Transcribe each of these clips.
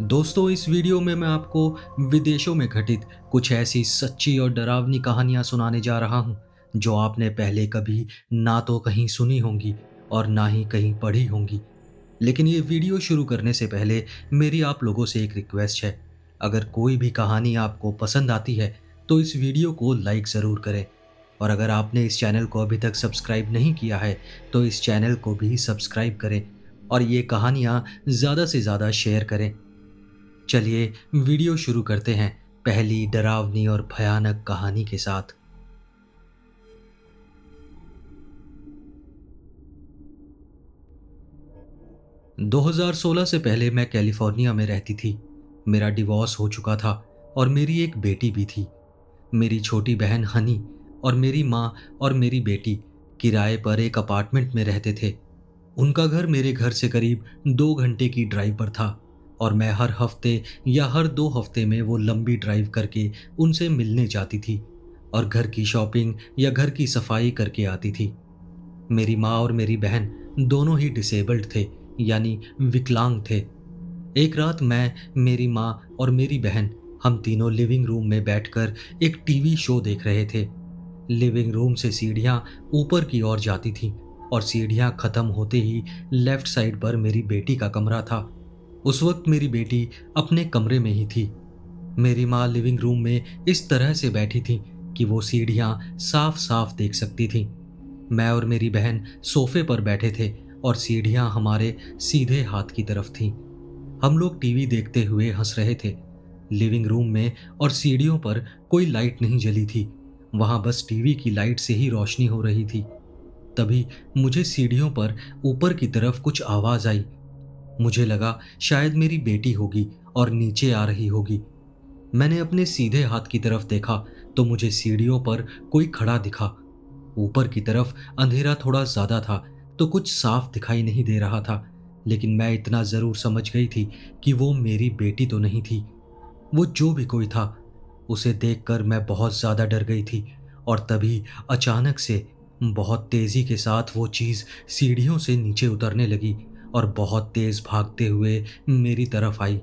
दोस्तों, इस वीडियो में मैं आपको विदेशों में घटित कुछ ऐसी सच्ची और डरावनी कहानियां सुनाने जा रहा हूं जो आपने पहले कभी ना तो कहीं सुनी होंगी और ना ही कहीं पढ़ी होंगी। लेकिन ये वीडियो शुरू करने से पहले मेरी आप लोगों से एक रिक्वेस्ट है। अगर कोई भी कहानी आपको पसंद आती है तो इस वीडियो को लाइक ज़रूर करें, और अगर आपने इस चैनल को अभी तक सब्सक्राइब नहीं किया है तो इस चैनल को भी सब्सक्राइब करें और ये कहानियाँ ज़्यादा से ज़्यादा शेयर करें। चलिए वीडियो शुरू करते हैं पहली डरावनी और भयानक कहानी के साथ। 2016 से पहले मैं कैलिफोर्निया में रहती थी। मेरा डिवोर्स हो चुका था और मेरी एक बेटी भी थी। मेरी छोटी बहन हनी और मेरी माँ और मेरी बेटी किराए पर एक अपार्टमेंट में रहते थे। उनका घर मेरे घर से करीब 2 घंटे की ड्राइव पर था और मैं हर हफ्ते या हर 2 हफ्ते में वो लंबी ड्राइव करके उनसे मिलने जाती थी और घर की शॉपिंग या घर की सफाई करके आती थी। मेरी माँ और मेरी बहन दोनों ही डिसेबल्ड थे, यानी विकलांग थे। एक रात मैं, मेरी माँ और मेरी बहन, हम तीनों लिविंग रूम में बैठकर एक टीवी शो देख रहे थे। लिविंग रूम से सीढ़ियाँ ऊपर की ओर जाती थीं और सीढ़ियाँ खत्म होते ही लेफ्ट साइड पर मेरी बेटी का कमरा था। उस वक्त मेरी बेटी अपने कमरे में ही थी। मेरी माँ लिविंग रूम में इस तरह से बैठी थी कि वो सीढ़ियाँ साफ साफ देख सकती थी। मैं और मेरी बहन सोफे पर बैठे थे और सीढ़ियाँ हमारे सीधे हाथ की तरफ थीं। हम लोग टीवी देखते हुए हंस रहे थे। लिविंग रूम में और सीढ़ियों पर कोई लाइट नहीं जली थी, वहां बस टीवी की लाइट से ही रोशनी हो रही थी। तभी मुझे सीढ़ियों पर ऊपर की तरफ कुछ आवाज आई। मुझे लगा शायद मेरी बेटी होगी और नीचे आ रही होगी। मैंने अपने सीधे हाथ की तरफ देखा तो मुझे सीढ़ियों पर कोई खड़ा दिखा। ऊपर की तरफ अंधेरा थोड़ा ज्यादा था तो कुछ साफ दिखाई नहीं दे रहा था, लेकिन मैं इतना जरूर समझ गई थी कि वो मेरी बेटी तो नहीं थी। वो जो भी कोई था, उसे देखकर मैं बहुत ज्यादा डर गई थी। और तभी अचानक से बहुत तेजी के साथ वो चीज सीढ़ियों से नीचे उतरने लगी और बहुत तेज भागते हुए मेरी तरफ आई।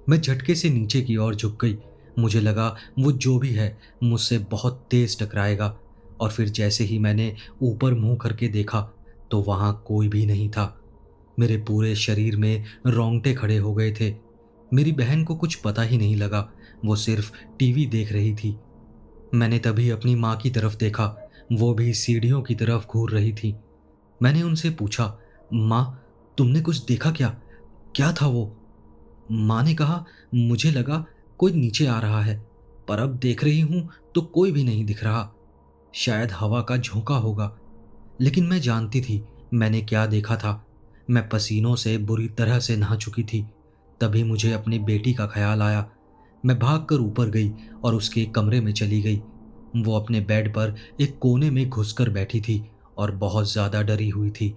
मैं झटके से नीचे की ओर झुक गई। मुझे लगा वो जो भी है मुझसे बहुत तेज टकराएगा। और फिर जैसे ही मैंने ऊपर मुंह करके देखा तो वहां कोई भी नहीं था। मेरे पूरे शरीर में रोंगटे खड़े हो गए थे। मेरी बहन को कुछ पता ही नहीं लगा, वो सिर्फ टीवी देख रही थी। मैंने तभी अपनी माँ की तरफ देखा, वो भी सीढ़ियों की तरफ घूर रही थी। मैंने उनसे पूछा, माँ, तुमने कुछ देखा क्या? क्या था वो? माँ ने कहा, मुझे लगा कोई नीचे आ रहा है, पर अब देख रही हूं तो कोई भी नहीं दिख रहा। शायद हवा का झोंका होगा। लेकिन मैं जानती थी मैंने क्या देखा था। मैं पसीनों से बुरी तरह से नहा चुकी थी। तभी मुझे अपनी बेटी का ख्याल आया। मैं भागकर ऊपर गई और उसके कमरे में चली गई। वो अपने बेड पर एक कोने में घुसकर बैठी थी और बहुत ज्यादा डरी हुई थी।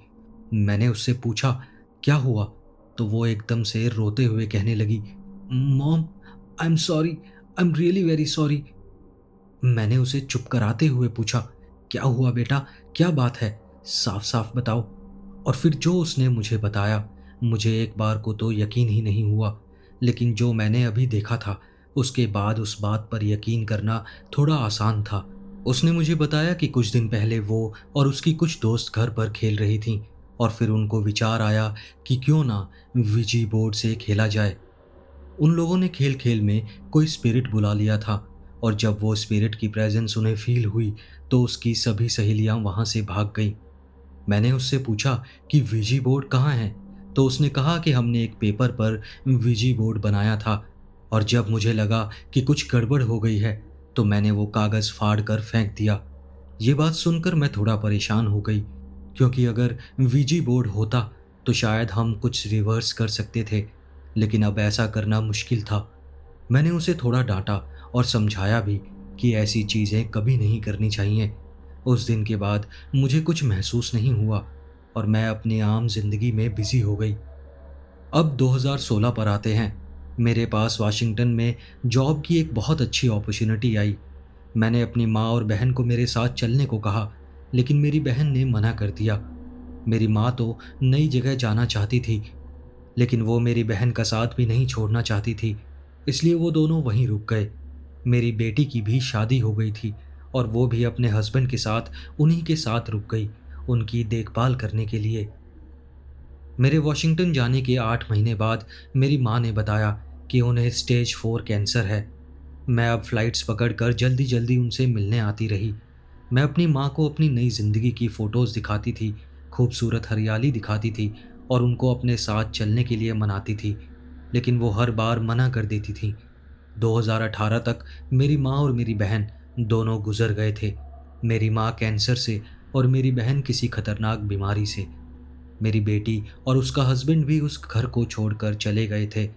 मैंने उससे पूछा, क्या हुआ? तो वो एकदम से रोते हुए कहने लगी, mom, I am sorry, I am really very sorry. मैंने उसे चुप कराते हुए पूछा, क्या हुआ बेटा, क्या बात है, साफ साफ बताओ। और फिर जो उसने मुझे बताया, मुझे एक बार को तो यकीन ही नहीं हुआ, लेकिन जो मैंने अभी देखा था उसके बाद उस बात पर यकीन करना थोड़ा आसान था। उसने मुझे बताया कि कुछ दिन पहले वो और उसकी कुछ दोस्त घर पर खेल रही थीं और फिर उनको विचार आया कि क्यों ना विजी बोर्ड से खेला जाए। उन लोगों ने खेल खेल में कोई स्पिरिट बुला लिया था और जब वो स्पिरिट की प्रेजेंस उन्हें फील हुई तो उसकी सभी सहेलियां वहां से भाग गईं। मैंने उससे पूछा कि विजी बोर्ड कहाँ है, तो उसने कहा कि हमने एक पेपर पर विजी बोर्ड बनाया था और जब मुझे लगा कि कुछ गड़बड़ हो गई है तो मैंने वो कागज फाड़ कर फेंक दिया। ये बात सुनकर मैं थोड़ा परेशान हो गई, क्योंकि अगर विजी बोर्ड होता तो शायद हम कुछ रिवर्स कर सकते थे, लेकिन अब ऐसा करना मुश्किल था। मैंने उसे थोड़ा डांटा और समझाया भी कि ऐसी चीज़ें कभी नहीं करनी चाहिए। उस दिन के बाद मुझे कुछ महसूस नहीं हुआ और मैं अपनी आम जिंदगी में बिजी हो गई। अब 2016 पर आते हैं। मेरे पास वाशिंगटन में जॉब की एक बहुत अच्छी अपॉर्चुनिटी आई। मैंने अपनी माँ और बहन को मेरे साथ चलने को कहा, लेकिन मेरी बहन ने मना कर दिया। मेरी माँ तो नई जगह जाना चाहती थी, लेकिन वो मेरी बहन का साथ भी नहीं छोड़ना चाहती थी, इसलिए वो दोनों वहीं रुक गए। मेरी बेटी की भी शादी हो गई थी और वो भी अपने हस्बैंड के साथ उन्हीं के साथ रुक गई, उनकी देखभाल करने के लिए। मेरे वॉशिंगटन जाने के 8 महीने बाद मेरी माँ ने बताया कि उन्हें स्टेज 4 कैंसर है। मैं अब फ्लाइट्स पकड़कर जल्दी-जल्दी उनसे मिलने आती रही। मैं अपनी माँ को अपनी नई ज़िंदगी की फ़ोटोज़ दिखाती थी, खूबसूरत हरियाली दिखाती थी और उनको अपने साथ चलने के लिए मनाती थी, लेकिन वो हर बार मना कर देती थीं। 2018 तक मेरी माँ और मेरी बहन दोनों गुजर गए थे। मेरी माँ कैंसर से और मेरी बहन किसी खतरनाक बीमारी से। मेरी बेटी और उसका हस्बैंड भी उस घर को छोड़कर चले गए थे।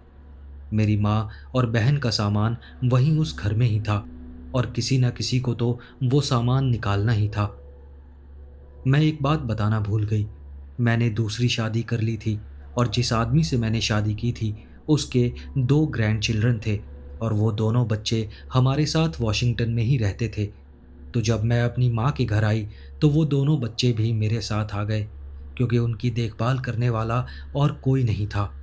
मेरी माँ और बहन का सामान वहीं उस घर में ही था और किसी न किसी को तो वो सामान निकालना ही था। मैं एक बात बताना भूल गई। मैंने दूसरी शादी कर ली थी और जिस आदमी से मैंने शादी की थी, उसके 2 ग्रैंड चिल्ड्रन थे और वो दोनों बच्चे हमारे साथ वॉशिंगटन में ही रहते थे। तो जब मैं अपनी माँ के घर आई, तो वो दोनों बच्चे भी मेरे साथ आ गए, क्योंकि उनकी देखभाल करने वाला और कोई नहीं था।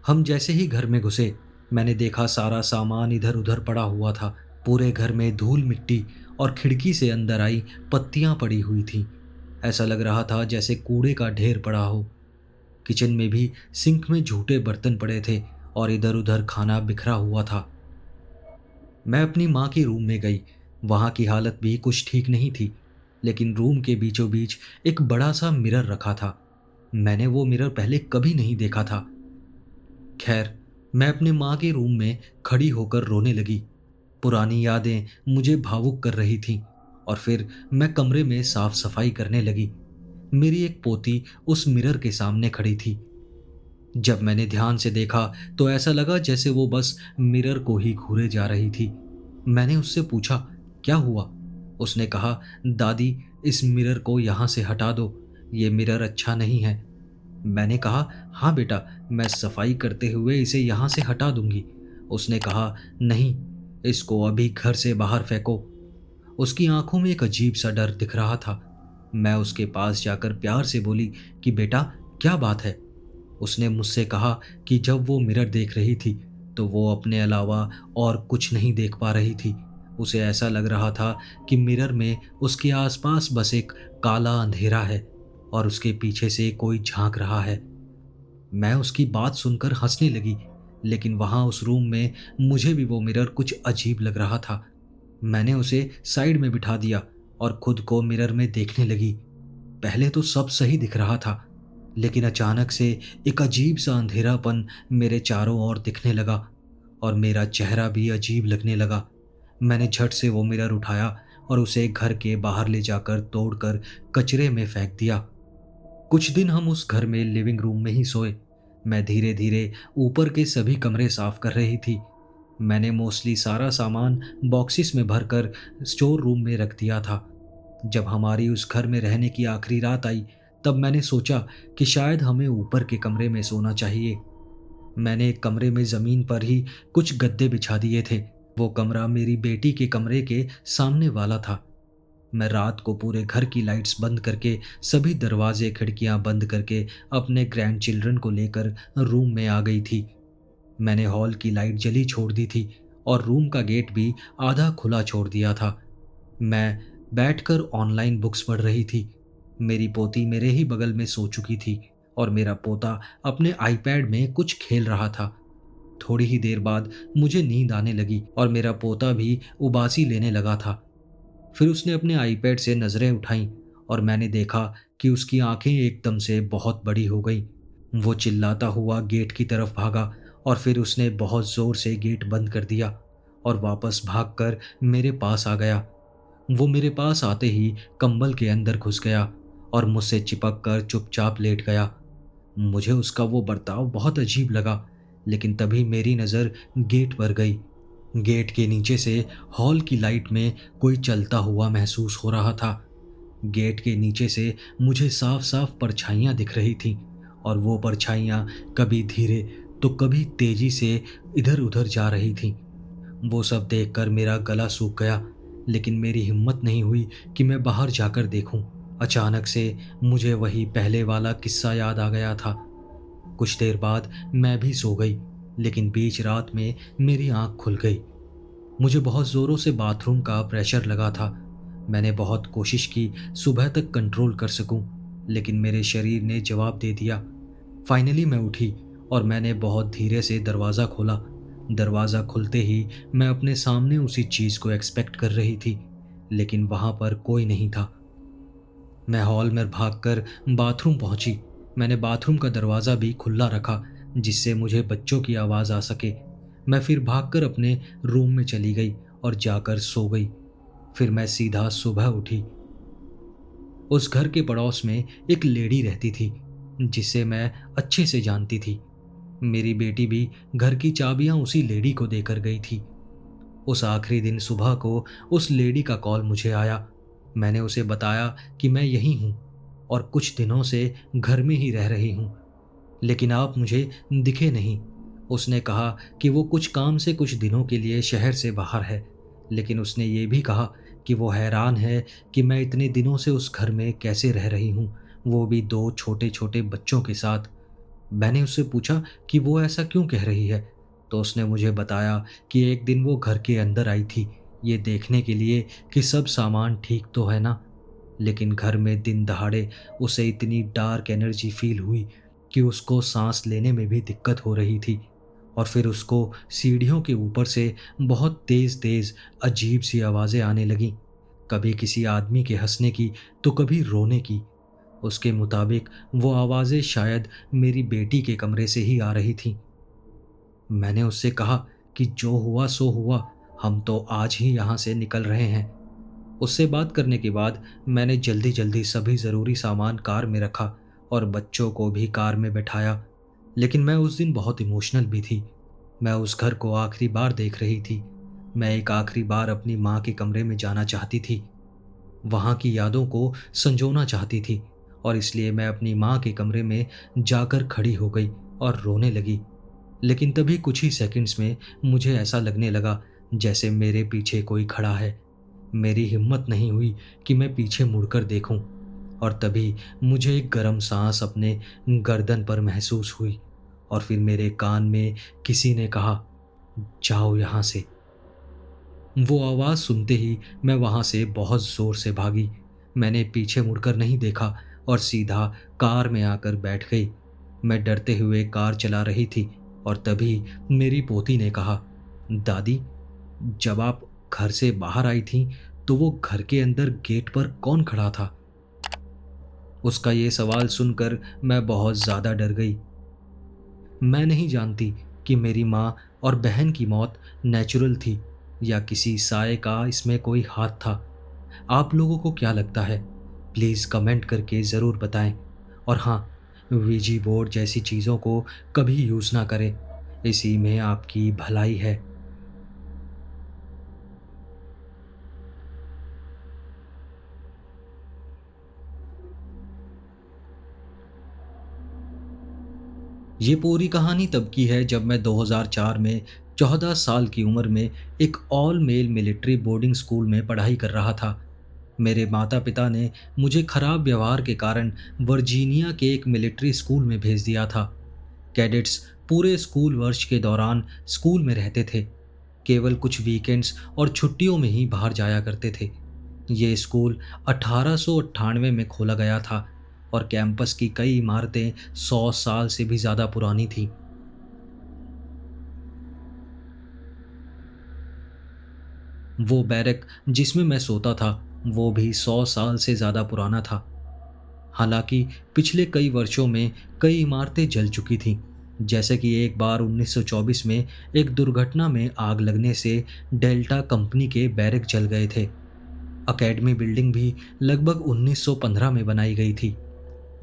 हम जैसे ही घर में घुसे, मैंने देखा सारा सामान इधर-उधर पड़ा हुआ था। पूरे घर में धूल-मिट्टी और खिड़की से अंदर आई पत्तियां पड़ी हुई थीं। ऐसा लग रहा था जैसे कूड़े का ढेर पड़ा हो। किचन में भी सिंक में झूठे बर्तन पड़े थे और इधर-उधर खाना बिखरा हुआ था। मैं अपनी माँ के रूम में गई। वहाँ की हालत भी कुछ ठीक नहीं थी, लेकिन रूम के बीचों बीच एक बड़ा सा मिरर रखा था। मैंने वो मिरर पहले कभी नहीं देखा था। खैर, मैं अपने माँ के रूम में खड़ी होकर रोने लगी। पुरानी यादें मुझे भावुक कर रही थीं और फिर मैं कमरे में साफ सफाई करने लगी। मेरी एक पोती उस मिरर के सामने खड़ी थी। जब मैंने ध्यान से देखा तो ऐसा लगा जैसे वो बस मिरर को ही घूरे जा रही थी। मैंने उससे पूछा, क्या हुआ? उसने कहा, दादी, इस मिरर को यहाँ से हटा दो, ये मिरर अच्छा नहीं है। मैंने कहा, हाँ बेटा, मैं सफाई करते हुए इसे यहाँ से हटा दूंगी। उसने कहा, नहीं, इसको अभी घर से बाहर फेंको। उसकी आंखों में एक अजीब सा डर दिख रहा था। मैं उसके पास जाकर प्यार से बोली कि बेटा, क्या बात है? उसने मुझसे कहा कि जब वो मिरर देख रही थी, तो वो अपने अलावा और कुछ नहीं देख पा रही थी। उसे ऐसा लग रहा था कि मिरर में उसके आसपास बस एक काला अंधेरा है और उसके पीछे से कोई झांक रहा है। मैं उसकी बात सुनकर हंसने लगी, लेकिन वहां उस रूम में मुझे भी वो मिरर कुछ अजीब लग रहा था। मैंने उसे साइड में बिठा दिया और खुद को मिरर में देखने लगी। पहले तो सब सही दिख रहा था, लेकिन अचानक से एक अजीब सा अंधेरापन मेरे चारों ओर दिखने लगा और मेरा चेहरा भी अजीब लगने लगा। मैंने झट से वो मिरर उठाया और उसे घर के बाहर ले जाकर तोड़कर कचरे में फेंक दिया। कुछ दिन हम उस घर में लिविंग रूम में ही सोए। मैं धीरे धीरे ऊपर के सभी कमरे साफ कर रही थी। मैंने मोस्टली सारा सामान बॉक्सेस में भरकर स्टोर रूम में रख दिया था। जब हमारी उस घर में रहने की आखिरी रात आई, तब मैंने सोचा कि शायद हमें ऊपर के कमरे में सोना चाहिए। मैंने एक कमरे में ज़मीन पर ही कुछ गद्दे बिछा दिए थे। वो कमरा मेरी बेटी के कमरे के सामने वाला था। मैं रात को पूरे घर की लाइट्स बंद करके, सभी दरवाजे खिड़कियां बंद करके अपने ग्रैंड चिल्ड्रन को लेकर रूम में आ गई थी। मैंने हॉल की लाइट जली छोड़ दी थी और रूम का गेट भी आधा खुला छोड़ दिया था। मैं बैठकर ऑनलाइन बुक्स पढ़ रही थी। मेरी पोती मेरे ही बगल में सो चुकी थी और मेरा पोता अपने आईपैड में कुछ खेल रहा था। थोड़ी ही देर बाद मुझे नींद आने लगी और मेरा पोता भी उबासी लेने लगा था। फिर उसने अपने आईपैड से नज़रें उठाईं और मैंने देखा कि उसकी आंखें एकदम से बहुत बड़ी हो गईं। वो चिल्लाता हुआ गेट की तरफ भागा और फिर उसने बहुत ज़ोर से गेट बंद कर दिया और वापस भागकर मेरे पास आ गया। वो मेरे पास आते ही कंबल के अंदर घुस गया और मुझसे चिपक कर चुपचाप लेट गया। मुझे उसका वो बर्ताव बहुत अजीब लगा, लेकिन तभी मेरी नज़र गेट पर गई। गेट के नीचे से हॉल की लाइट में कोई चलता हुआ महसूस हो रहा था। गेट के नीचे से मुझे साफ साफ परछाइयाँ दिख रही थीं और वो परछाइयाँ कभी धीरे तो कभी तेजी से इधर उधर जा रही थीं। वो सब देखकर मेरा गला सूख गया, लेकिन मेरी हिम्मत नहीं हुई कि मैं बाहर जाकर देखूं। अचानक से मुझे वही पहले वाला किस्सा याद आ गया था। कुछ देर बाद मैं भी सो गई, लेकिन बीच रात में मेरी आंख खुल गई। मुझे बहुत ज़ोरों से बाथरूम का प्रेशर लगा था। मैंने बहुत कोशिश की सुबह तक कंट्रोल कर सकूं, लेकिन मेरे शरीर ने जवाब दे दिया। फाइनली मैं उठी और मैंने बहुत धीरे से दरवाज़ा खोला। दरवाज़ा खुलते ही मैं अपने सामने उसी चीज़ को एक्सपेक्ट कर रही थी, लेकिन वहाँ पर कोई नहीं था। मैं हॉल में भागकर बाथरूम पहुंची। मैंने बाथरूम का दरवाज़ा भी खुला रखा, जिससे मुझे बच्चों की आवाज़ आ सके। मैं फिर भागकर अपने रूम में चली गई और जाकर सो गई। फिर मैं सीधा सुबह उठी। उस घर के पड़ोस में एक लेडी रहती थी, जिसे मैं अच्छे से जानती थी। मेरी बेटी भी घर की चाबियां उसी लेडी को देकर गई थी। उस आखिरी दिन सुबह को उस लेडी का कॉल मुझे आया। मैंने उसे बताया कि मैं यहीं हूँ और कुछ दिनों से घर में ही रह रही हूँ, लेकिन आप मुझे दिखे नहीं। उसने कहा कि वो कुछ काम से कुछ दिनों के लिए शहर से बाहर है, लेकिन उसने ये भी कहा कि वो हैरान है कि मैं इतने दिनों से उस घर में कैसे रह रही हूँ, वो भी दो छोटे छोटे बच्चों के साथ। मैंने उससे पूछा कि वो ऐसा क्यों कह रही है, तो उसने मुझे बताया कि एक दिन वो घर के अंदर आई थी, ये देखने के लिए कि सब सामान ठीक तो है ना। लेकिन घर में दिन दहाड़े उसे इतनी डार्क एनर्जी फील हुई कि उसको सांस लेने में भी दिक्कत हो रही थी। और फिर उसको सीढ़ियों के ऊपर से बहुत तेज़ तेज़ अजीब सी आवाज़ें आने लगीं, कभी किसी आदमी के हंसने की तो कभी रोने की। उसके मुताबिक वो आवाज़ें शायद मेरी बेटी के कमरे से ही आ रही थीं। मैंने उससे कहा कि जो हुआ सो हुआ, हम तो आज ही यहाँ से निकल रहे हैं। उससे बात करने के बाद मैंने जल्दी जल्दी सभी ज़रूरी सामान कार में रखा और बच्चों को भी कार में बैठाया। लेकिन मैं उस दिन बहुत इमोशनल भी थी। मैं उस घर को आखिरी बार देख रही थी। मैं एक आखिरी बार अपनी माँ के कमरे में जाना चाहती थी, वहाँ की यादों को संजोना चाहती थी, और इसलिए मैं अपनी माँ के कमरे में जाकर खड़ी हो गई और रोने लगी। लेकिन तभी कुछ ही सेकंड्स में मुझे ऐसा लगने लगा जैसे मेरे पीछे कोई खड़ा है। मेरी हिम्मत नहीं हुई कि मैं पीछे मुड़कर देखूं, और तभी मुझे एक गर्म सांस अपने गर्दन पर महसूस हुई, और फिर मेरे कान में किसी ने कहा, जाओ यहाँ से। वो आवाज़ सुनते ही मैं वहाँ से बहुत ज़ोर से भागी। मैंने पीछे मुड़कर नहीं देखा और सीधा कार में आकर बैठ गई। मैं डरते हुए कार चला रही थी, और तभी मेरी पोती ने कहा, दादी, जब आप घर से बाहर आई थीं तो वो घर के अंदर गेट पर कौन खड़ा था? उसका ये सवाल सुनकर मैं बहुत ज़्यादा डर गई। मैं नहीं जानती कि मेरी माँ और बहन की मौत नेचुरल थी या किसी साये का इसमें कोई हाथ था। आप लोगों को क्या लगता है? प्लीज़ कमेंट करके ज़रूर बताएं। और हाँ, वीजी बोर्ड जैसी चीज़ों को कभी यूज़ ना करें, इसी में आपकी भलाई है। ये पूरी कहानी तब की है जब मैं 2004 में 14 साल की उम्र में एक all mail military boarding school में पढ़ाई कर रहा था। मेरे माता पिता ने मुझे खराब व्यवहार के कारण वर्जीनिया के एक मिलिट्री स्कूल में भेज दिया था। कैडेट्स पूरे स्कूल वर्ष के दौरान स्कूल में रहते थे, केवल कुछ वीकेंड्स और छुट्टियों में ही बाहर जाया करते थे। ये स्कूल 1898 में खोला गया था और कैंपस की कई इमारतें 100 साल से भी ज़्यादा पुरानी थीं। वो बैरक जिसमें मैं सोता था, वो भी 100 साल से ज़्यादा पुराना था। हालांकि पिछले कई वर्षों में कई इमारतें जल चुकी थीं, जैसे कि एक बार 1924 में एक दुर्घटना में आग लगने से डेल्टा कंपनी के बैरक जल गए थे। अकेडमी बिल्डिंग भी लगभग 1915 में बनाई गई थी।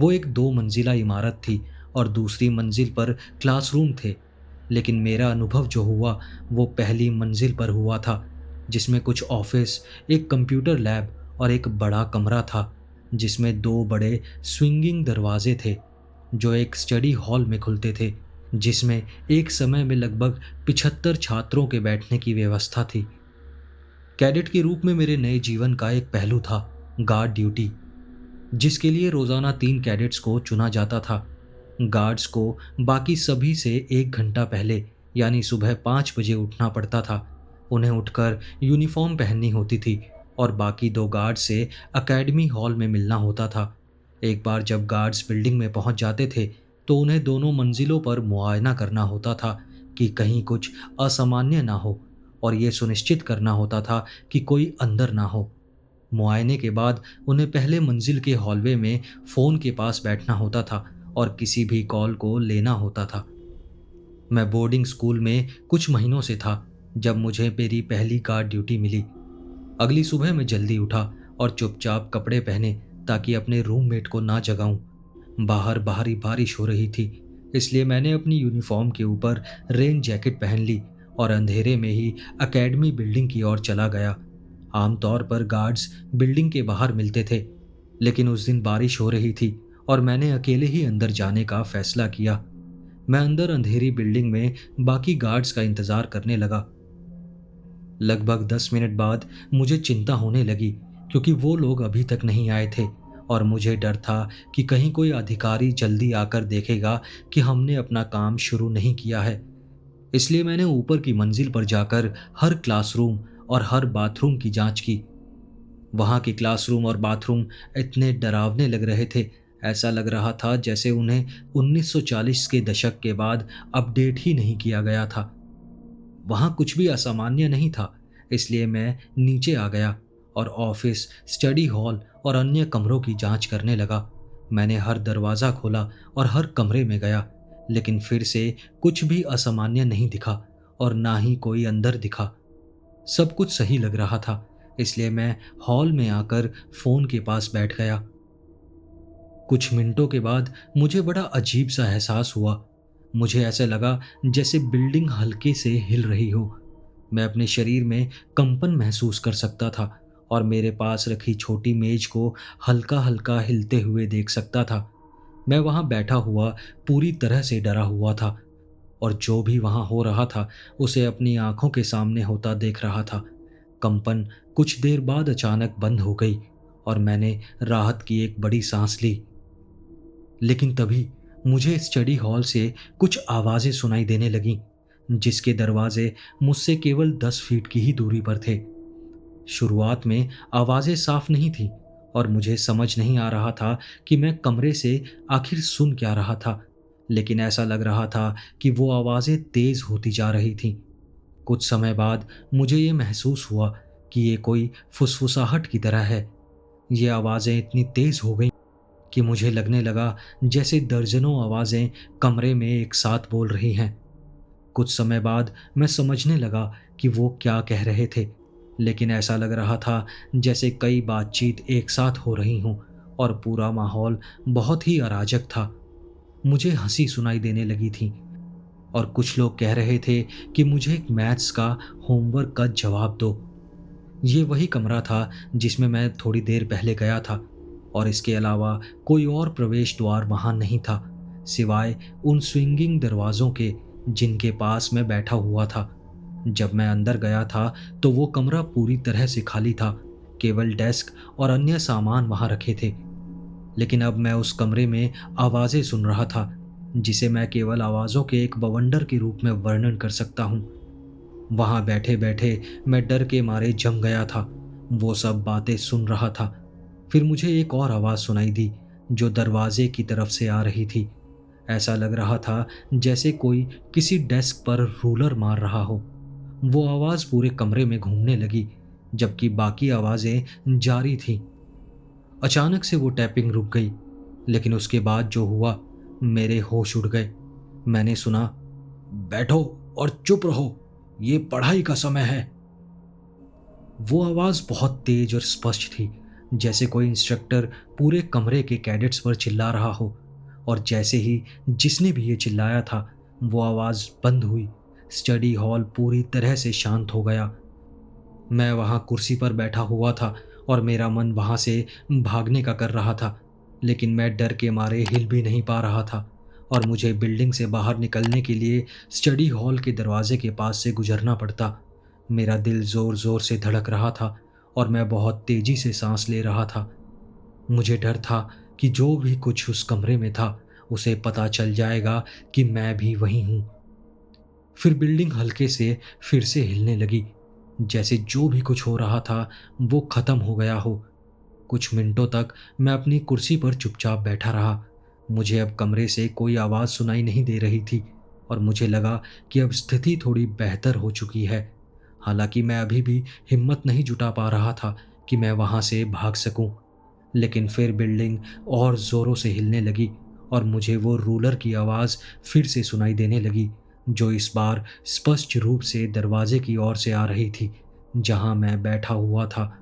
वो एक 2 मंजिला इमारत थी और दूसरी मंजिल पर क्लासरूम थे। लेकिन मेरा अनुभव जो हुआ वो पहली मंजिल पर हुआ था, जिसमें कुछ ऑफिस, एक कंप्यूटर लैब और एक बड़ा कमरा था, जिसमें 2 बड़े स्विंगिंग दरवाजे थे जो एक स्टडी हॉल में खुलते थे, जिसमें एक समय में लगभग 75 छात्रों के बैठने की व्यवस्था थी। कैडेट के रूप में मेरे नए जीवन का एक पहलू था गार्ड ड्यूटी, जिसके लिए रोजाना 3 कैडेट्स को चुना जाता था। गार्ड्स को बाकी सभी से 1 घंटा पहले यानी सुबह 5 बजे उठना पड़ता था। उन्हें उठकर यूनिफॉर्म पहननी होती थी और बाकी 2 गार्ड से एकेडमी हॉल में मिलना होता था। एक बार जब गार्ड्स बिल्डिंग में पहुंच जाते थे तो उन्हें दोनों मंजिलों पर मुआयना करना होता था कि कहीं कुछ असामान्य ना हो, और ये सुनिश्चित करना होता था कि कोई अंदर ना हो। मुआयने के बाद उन्हें पहले मंजिल के हॉलवे में फ़ोन के पास बैठना होता था और किसी भी कॉल को लेना होता था। मैं बोर्डिंग स्कूल में कुछ महीनों से था जब मुझे मेरी पहली गार्ड ड्यूटी मिली। अगली सुबह मैं जल्दी उठा और चुपचाप कपड़े पहने ताकि अपने रूममेट को ना जगाऊं। बाहर भारी बारिश हो रही थी, इसलिए मैंने अपनी यूनिफॉर्म के ऊपर रेन जैकेट पहन ली और अंधेरे में ही एकेडमी बिल्डिंग की ओर चला गया। आमतौर पर गार्ड्स बिल्डिंग के बाहर मिलते थे, लेकिन उस दिन बारिश हो रही थी और मैंने अकेले ही अंदर जाने का फैसला किया। मैं अंदर अंधेरी बिल्डिंग में बाकी गार्ड्स का इंतजार करने लगा। लगभग 10 मिनट बाद मुझे चिंता होने लगी, क्योंकि वो लोग अभी तक नहीं आए थे और मुझे डर था कि कहीं कोई अधिकारी जल्दी आकर देखेगा कि हमने अपना काम शुरू नहीं किया है। इसलिए मैंने ऊपर की मंजिल पर जाकर हर क्लासरूम और हर बाथरूम की जांच की। वहां के क्लासरूम और बाथरूम इतने डरावने लग रहे थे, ऐसा लग रहा था जैसे उन्हें 1940 के दशक के बाद अपडेट ही नहीं किया गया था। वहां कुछ भी असामान्य नहीं था, इसलिए मैं नीचे आ गया और ऑफिस, स्टडी हॉल और अन्य कमरों की जांच करने लगा। मैंने हर दरवाज़ा खोला और हर कमरे में गया, लेकिन फिर से कुछ भी असामान्य नहीं दिखा और ना ही कोई अंदर दिखा। सब कुछ सही लग रहा था, इसलिए मैं हॉल में आकर फ़ोन के पास बैठ गया। कुछ मिनटों के बाद मुझे बड़ा अजीब सा एहसास हुआ। मुझे ऐसे लगा जैसे बिल्डिंग हल्के से हिल रही हो। मैं अपने शरीर में कंपन महसूस कर सकता था और मेरे पास रखी छोटी मेज को हल्का हल्का हिलते हुए देख सकता था। मैं वहां बैठा हुआ पूरी तरह से डरा हुआ था और जो भी वहां हो रहा था उसे अपनी आंखों के सामने होता देख रहा था। कंपन कुछ देर बाद अचानक बंद हो गई और मैंने राहत की एक बड़ी सांस ली। लेकिन तभी मुझे स्टडी हॉल से कुछ आवाज़ें सुनाई देने लगीं, जिसके दरवाजे मुझसे केवल 10 फीट की ही दूरी पर थे। शुरुआत में आवाज़ें साफ नहीं थीं और मुझे समझ नहीं आ रहा था कि मैं कमरे से आखिर सुन क्या रहा था, लेकिन ऐसा लग रहा था कि वो आवाज़ें तेज़ होती जा रही थीं। कुछ समय बाद मुझे ये महसूस हुआ कि ये कोई फुसफुसाहट की तरह है। ये आवाज़ें इतनी तेज़ हो गईं कि मुझे लगने लगा जैसे दर्जनों आवाज़ें कमरे में एक साथ बोल रही हैं। कुछ समय बाद मैं समझने लगा कि वो क्या कह रहे थे, लेकिन ऐसा लग रहा था जैसे कई बातचीत एक साथ हो रही हों और पूरा माहौल बहुत ही अराजक था। मुझे हंसी सुनाई देने लगी थी और कुछ लोग कह रहे थे कि मुझे एक मैथ्स का होमवर्क का जवाब दो। ये वही कमरा था जिसमें मैं थोड़ी देर पहले गया था और इसके अलावा कोई और प्रवेश द्वार वहां नहीं था, सिवाय उन स्विंगिंग दरवाज़ों के जिनके पास मैं बैठा हुआ था। जब मैं अंदर गया था तो वो कमरा पूरी तरह से खाली था, केवल डेस्क और अन्य सामान वहां रखे थे। लेकिन अब मैं उस कमरे में आवाज़ें सुन रहा था, जिसे मैं केवल आवाज़ों के एक बवंडर के रूप में वर्णन कर सकता हूँ। वहां बैठे बैठे मैं डर के मारे जम गया था। वो सब बातें सुन रहा था। फिर मुझे एक और आवाज़ सुनाई दी जो दरवाजे की तरफ से आ रही थी। ऐसा लग रहा था जैसे कोई किसी डेस्क पर रूलर मार रहा हो। वो आवाज़ पूरे कमरे में घूमने लगी, जबकि बाकी आवाज़ें जारी थीं। अचानक से वो टैपिंग रुक गई, लेकिन उसके बाद जो हुआ, मेरे होश उड़ गए। मैंने सुना, बैठो और चुप रहो, ये पढ़ाई का समय है। वो आवाज़ बहुत तेज और स्पष्ट थी, जैसे कोई इंस्ट्रक्टर पूरे कमरे के कैडेट्स पर चिल्ला रहा हो। और जैसे ही जिसने भी ये चिल्लाया था, वो आवाज़ बंद हुई। स्टडी हॉल पूरी तरह से शांत हो गया। मैं वहाँ कुर्सी पर बैठा हुआ था और मेरा मन वहाँ से भागने का कर रहा था, लेकिन मैं डर के मारे हिल भी नहीं पा रहा था और मुझे बिल्डिंग से बाहर निकलने के लिए स्टडी हॉल के दरवाजे के पास से गुजरना पड़ता। मेरा दिल ज़ोर ज़ोर से धड़क रहा था और मैं बहुत तेज़ी से सांस ले रहा था। मुझे डर था कि जो भी कुछ उस कमरे में था उसे पता चल जाएगा कि मैं भी वहीं हूँ। फिर बिल्डिंग हल्के से फिर से हिलने लगी, जैसे जो भी कुछ हो रहा था वो खत्म हो गया हो। कुछ मिनटों तक मैं अपनी कुर्सी पर चुपचाप बैठा रहा। मुझे अब कमरे से कोई आवाज़ सुनाई नहीं दे रही थी और मुझे लगा कि अब स्थिति थोड़ी बेहतर हो चुकी है। हालांकि मैं अभी भी हिम्मत नहीं जुटा पा रहा था कि मैं वहां से भाग सकूं। लेकिन फिर बिल्डिंग और ज़ोरों से हिलने लगी और मुझे वो रूलर की आवाज़ फिर से सुनाई देने लगी, जो इस बार स्पष्ट रूप से दरवाजे की ओर से आ रही थी, जहां मैं बैठा हुआ था।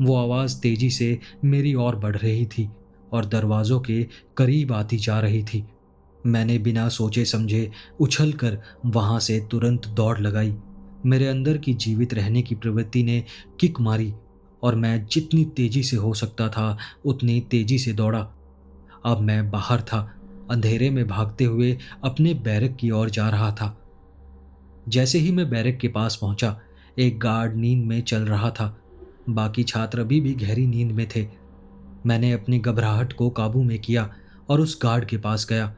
वो आवाज़ तेजी से मेरी ओर बढ़ रही थी और दरवाज़ों के करीब आती जा रही थी। मैंने बिना सोचे समझे उछलकर वहां से तुरंत दौड़ लगाई। मेरे अंदर की जीवित रहने की प्रवृत्ति ने किक मारी और मैं जितनी तेजी से हो सकता था उतनी तेजी से दौड़ा। अब मैं बाहर था, अंधेरे में भागते हुए अपने बैरक की ओर जा रहा था। जैसे ही मैं बैरक के पास पहुंचा, एक गार्ड नींद में चल रहा था। बाकी छात्र अभी भी गहरी नींद में थे। मैंने अपनी घबराहट को काबू में किया और उस गार्ड के पास गया।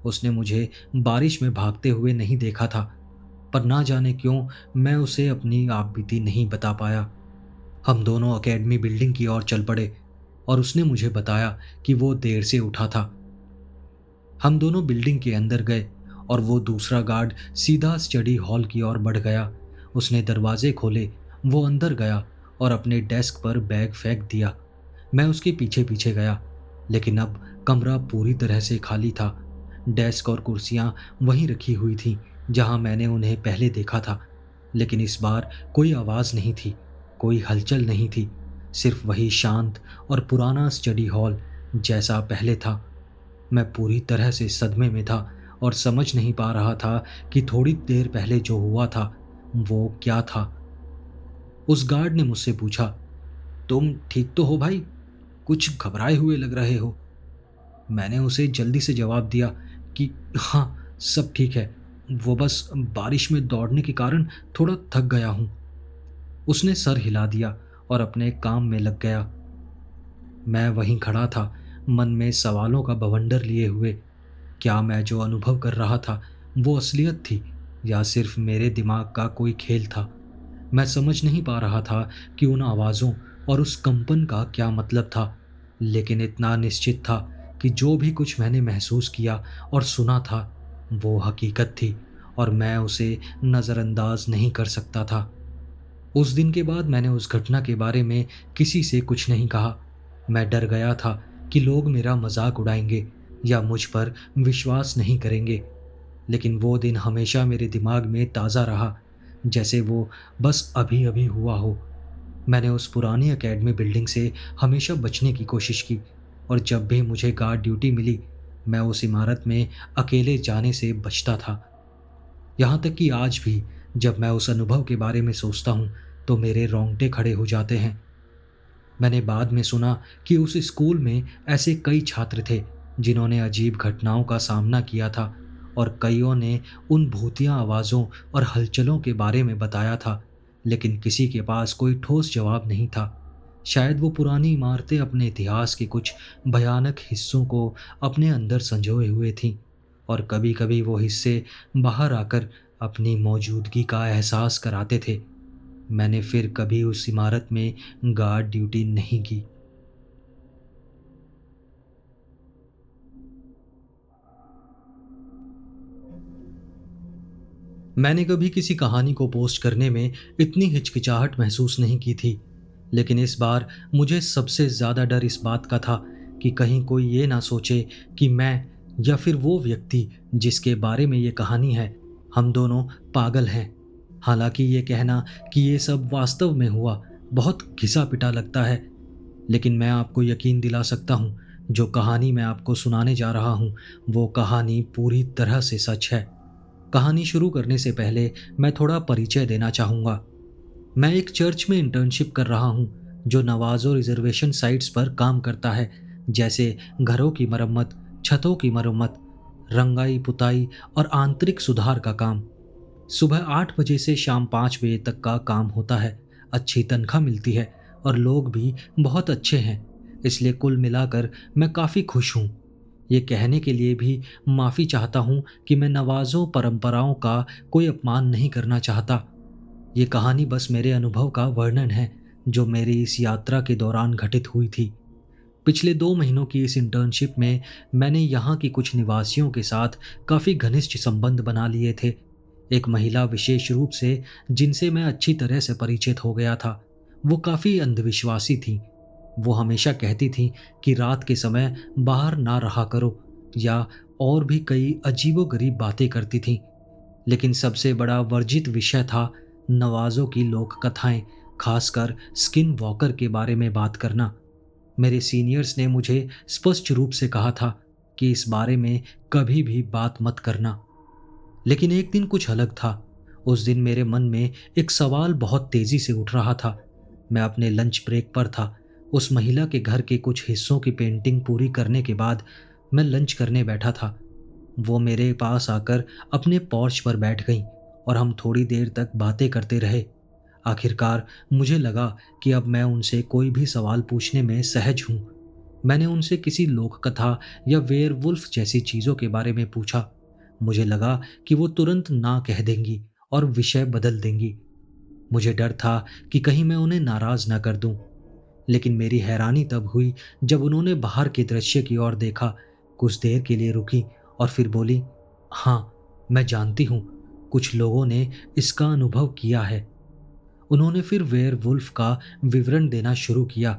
उसने मुझे बारिश में भागते हुए नहीं देखा था, पर ना जाने क्यों मैं उसे अपनी आपबीती नहीं बता पाया। हम दोनों एकेडमी बिल्डिंग की ओर चल पड़े और उसने मुझे बताया कि वो देर से उठा था। हम दोनों बिल्डिंग के अंदर गए और वो दूसरा गार्ड सीधा स्टडी हॉल की ओर बढ़ गया। उसने दरवाजे खोले, वो अंदर गया और अपने डेस्क पर बैग फेंक दिया। मैं उसके पीछे पीछे गया, लेकिन अब कमरा पूरी तरह से खाली था। डेस्क और कुर्सियां वहीं रखी हुई थीं जहां मैंने उन्हें पहले देखा था, लेकिन इस बार कोई आवाज़ नहीं थी, कोई हलचल नहीं थी। सिर्फ वही शांत और पुराना स्टडी हॉल जैसा पहले था। मैं पूरी तरह से सदमे में था और समझ नहीं पा रहा था कि थोड़ी देर पहले जो हुआ था वो क्या था। उस गार्ड ने मुझसे पूछा, तुम ठीक तो हो भाई? कुछ घबराए हुए लग रहे हो। मैंने उसे जल्दी से जवाब दिया कि हाँ, सब ठीक है। वो बस बारिश में दौड़ने के कारण थोड़ा थक गया हूँ। उसने सर हिला दिया और अपने काम में लग गया। मैं वहीं खड़ा था, मन में सवालों का बवंडर लिए हुए। क्या मैं जो अनुभव कर रहा था वो असलियत थी या सिर्फ मेरे दिमाग का कोई खेल था? मैं समझ नहीं पा रहा था कि उन आवाज़ों और उस कंपन का क्या मतलब था, लेकिन इतना निश्चित था कि जो भी कुछ मैंने महसूस किया और सुना था वो हकीकत थी और मैं उसे नज़रअंदाज नहीं कर सकता था। उस दिन के बाद मैंने उस घटना के बारे में किसी से कुछ नहीं कहा। मैं डर गया था कि लोग मेरा मजाक उड़ाएंगे या मुझ पर विश्वास नहीं करेंगे। लेकिन वो दिन हमेशा मेरे दिमाग में ताज़ा रहा, जैसे वो बस अभी अभी हुआ हो। मैंने उस पुरानी एकेडमी बिल्डिंग से हमेशा बचने की कोशिश की और जब भी मुझे गार्ड ड्यूटी मिली, मैं उस इमारत में अकेले जाने से बचता था। यहाँ तक कि आज भी जब मैं उस अनुभव के बारे में सोचता हूँ तो मेरे रोंगटे खड़े हो जाते हैं। मैंने बाद में सुना कि उस स्कूल में ऐसे कई छात्र थे जिन्होंने अजीब घटनाओं का सामना किया था और कईयों ने उन भूतिया आवाज़ों और हलचलों के बारे में बताया था, लेकिन किसी के पास कोई ठोस जवाब नहीं था। शायद वो पुरानी इमारतें अपने इतिहास के कुछ भयानक हिस्सों को अपने अंदर संजोए हुए थीं और कभी-कभी वो हिस्से बाहर आकर अपनी मौजूदगी का एहसास कराते थे। मैंने फिर कभी उस इमारत में गार्ड ड्यूटी नहीं की। मैंने कभी किसी कहानी को पोस्ट करने में इतनी हिचकिचाहट महसूस नहीं की थी, लेकिन इस बार मुझे सबसे ज़्यादा डर इस बात का था कि कहीं कोई ये ना सोचे कि मैं या फिर वो व्यक्ति जिसके बारे में ये कहानी है, हम दोनों पागल हैं। हालांकि ये कहना कि ये सब वास्तव में हुआ बहुत घिसा पिटा लगता है, लेकिन मैं आपको यकीन दिला सकता हूँ, जो कहानी मैं आपको सुनाने जा रहा हूँ वो कहानी पूरी तरह से सच है। कहानी शुरू करने से पहले मैं थोड़ा परिचय देना चाहूँगा। मैं एक चर्च में इंटर्नशिप कर रहा हूँ जो नवाजों रिजर्वेशन साइट्स पर काम करता है, जैसे घरों की मरम्मत, छतों की मरम्मत, रंगाई पुताई और आंतरिक सुधार का काम। सुबह 8 बजे से शाम 5 बजे तक का काम होता है। अच्छी तनख्वाह मिलती है और लोग भी बहुत अच्छे हैं, इसलिए कुल मिलाकर मैं काफ़ी खुश हूँ। ये कहने के लिए भी माफ़ी चाहता हूँ कि मैं नवाज़ों परंपराओं का कोई अपमान नहीं करना चाहता। ये कहानी बस मेरे अनुभव का वर्णन है, जो मेरी इस यात्रा के दौरान घटित हुई थी। पिछले 2 महीनों की इस इंटर्नशिप में मैंने यहाँ की कुछ निवासियों के साथ काफ़ी घनिष्ठ संबंध बना लिए थे। एक महिला विशेष रूप से, जिनसे मैं अच्छी तरह से परिचित हो गया था, वो काफ़ी अंधविश्वासी थीं। वो हमेशा कहती थीं कि रात के समय बाहर ना रहा करो, या और भी कई अजीबोगरीब बातें करती थीं। लेकिन सबसे बड़ा वर्जित विषय था नवाज़ों की लोक कथाएँ, खासकर स्किन वॉकर के बारे में बात करना। मेरे सीनियर्स ने मुझे स्पष्ट रूप से कहा था कि इस बारे में कभी भी बात मत करना। लेकिन एक दिन कुछ अलग था। उस दिन मेरे मन में एक सवाल बहुत तेजी से उठ रहा था। मैं अपने लंच ब्रेक पर था। उस महिला के घर के कुछ हिस्सों की पेंटिंग पूरी करने के बाद मैं लंच करने बैठा था। वो मेरे पास आकर अपने पोर्च पर बैठ गईं और हम थोड़ी देर तक बातें करते रहे। आखिरकार मुझे लगा कि अब मैं उनसे कोई भी सवाल पूछने में सहज हूँ। मैंने उनसे किसी लोक कथा या वेयरवुल्फ जैसी चीज़ों के बारे में पूछा। मुझे लगा कि वो तुरंत ना कह देंगी और विषय बदल देंगी। मुझे डर था कि कहीं मैं उन्हें नाराज़ ना कर दूं। लेकिन मेरी हैरानी तब हुई जब उन्होंने बाहर के दृश्य की ओर देखा, कुछ देर के लिए रुकी और फिर बोली, हाँ, मैं जानती हूँ, कुछ लोगों ने इसका अनुभव किया है। उन्होंने फिर वेयरवुल्फ का विवरण देना शुरू किया।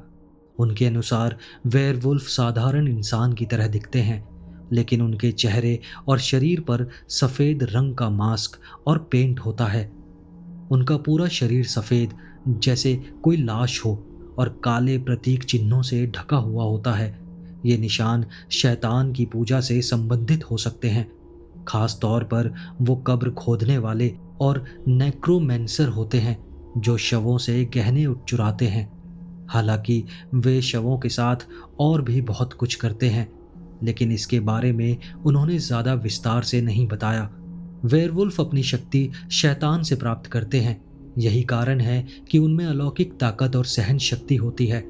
उनके अनुसार वेयरवुल्फ साधारण इंसान की तरह दिखते हैं, लेकिन उनके चेहरे और शरीर पर सफ़ेद रंग का मास्क और पेंट होता है। उनका पूरा शरीर सफ़ेद, जैसे कोई लाश हो, और काले प्रतीक चिन्हों से ढका हुआ होता है। ये निशान शैतान की पूजा से संबंधित हो सकते हैं। खास तौर पर वो कब्र खोदने वाले और नेक्रोमेंसर होते हैं, जो शवों से गहने चुराते हैं। हालांकि वे शवों के साथ और भी बहुत कुछ करते हैं, लेकिन इसके बारे में उन्होंने ज़्यादा विस्तार से नहीं बताया। वेयरवुल्फ अपनी शक्ति शैतान से प्राप्त करते हैं। यही कारण है कि उनमें अलौकिक ताकत और सहन शक्ति होती है।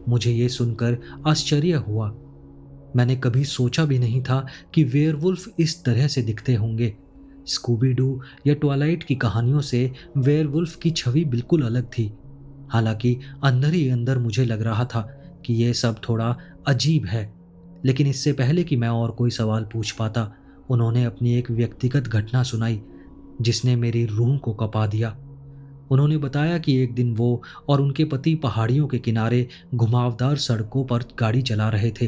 मुझे ये सुनकर आश्चर्य हुआ। मैंने कभी सोचा भी नहीं था कि वेयरवुल्फ इस तरह से दिखते होंगे। स्कूबी डू या ट्वाइलाइट की कहानियों से वेयरवुल्फ की छवि बिल्कुल अलग थी। हालांकि अंदर ही अंदर मुझे लग रहा था कि यह सब थोड़ा अजीब है। लेकिन इससे पहले कि मैं और कोई सवाल पूछ पाता, उन्होंने अपनी एक व्यक्तिगत घटना सुनाई जिसने मेरी रूह को कँपा दिया। उन्होंने बताया कि एक दिन वो और उनके पति पहाड़ियों के किनारे घुमावदार सड़कों पर गाड़ी चला रहे थे।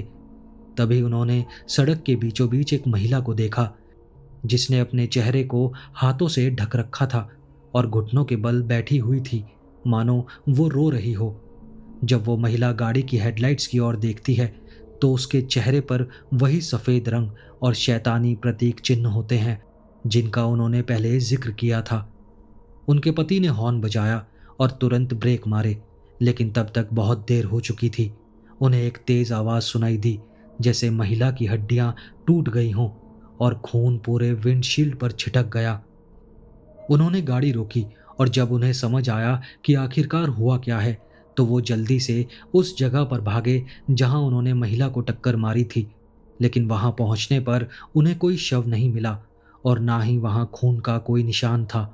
तभी उन्होंने सड़क के बीचों बीच एक महिला को देखा, जिसने अपने चेहरे को हाथों से ढक रखा था और घुटनों के बल बैठी हुई थी, मानो वो रो रही हो। जब वो महिला गाड़ी की हेडलाइट्स की ओर देखती है, तो उसके चेहरे पर वही सफ़ेद रंग और शैतानी प्रतीक चिन्ह होते हैं जिनका उन्होंने पहले जिक्र किया था। उनके पति ने हॉर्न बजाया और तुरंत ब्रेक मारे, लेकिन तब तक बहुत देर हो चुकी थी। उन्हें एक तेज आवाज़ सुनाई दी, जैसे महिला की हड्डियां टूट गई हों और खून पूरे विंडशील्ड पर छिटक गया। उन्होंने गाड़ी रोकी और जब उन्हें समझ आया कि आखिरकार हुआ क्या है, तो वो जल्दी से उस जगह पर भागे जहां उन्होंने महिला को टक्कर मारी थी। लेकिन वहां पहुंचने पर उन्हें कोई शव नहीं मिला और ना ही वहां खून का कोई निशान था।